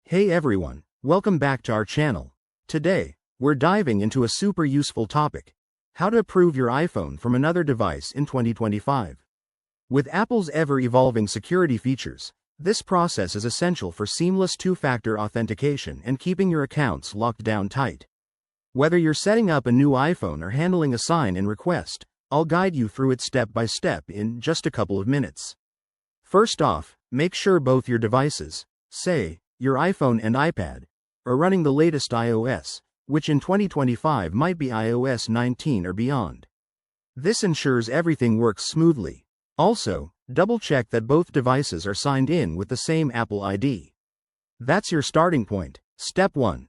Hey everyone, welcome back to our channel. Today, we're diving into a super useful topic: how to approve your iPhone from another device in 2025. With Apple's ever-evolving security features, this process is essential for seamless two-factor authentication and keeping your accounts locked down tight. Whether you're setting up a new iPhone or handling a sign-in request, I'll guide you through it step by step in just a couple of minutes. First off, make sure both your devices, say, your iPhone and iPad, are running the latest iOS, which in 2025 might be iOS 19 or beyond. This ensures everything works smoothly. Also, double-check that both devices are signed in with the same Apple ID. That's your starting point. Step 1.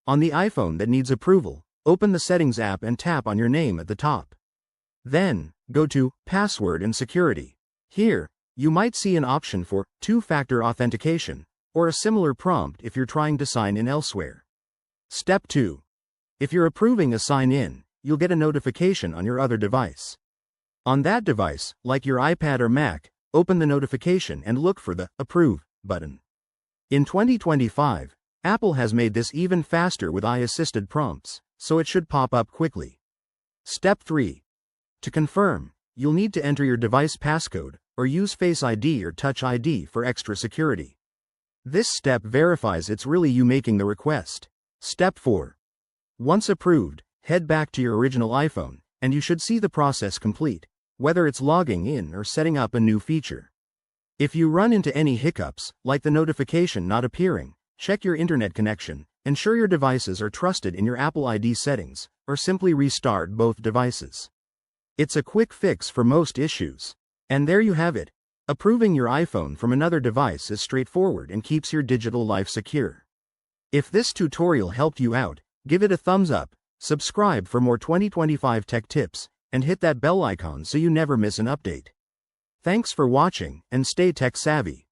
On the iPhone that needs approval, open the Settings app and tap on your name at the top. Then, go to Password and Security. Here, you might see an option for two-factor authentication, or a similar prompt if you're trying to sign in elsewhere. Step 2. If you're approving a sign-in, you'll get a notification on your other device. On that device, like your iPad or Mac, open the notification and look for the Approve button. In 2025, Apple has made this even faster with AI-assisted prompts, so it should pop up quickly. Step 3. To confirm, you'll need to enter your device passcode, or use Face ID or Touch ID for extra security. This step verifies it's really you making the request. Step 4. Once approved, head back to your original iPhone, and you should see the process complete, whether it's logging in or setting up a new feature. If you run into any hiccups, like the notification not appearing, check your internet connection, ensure your devices are trusted in your Apple ID settings, or simply restart both devices. It's a quick fix for most issues. And there you have it. Approving your iPhone from another device is straightforward and keeps your digital life secure. If this tutorial helped you out, give it a thumbs up, subscribe for more 2025 tech tips, and hit that bell icon so you never miss an update. Thanks for watching, and stay tech savvy.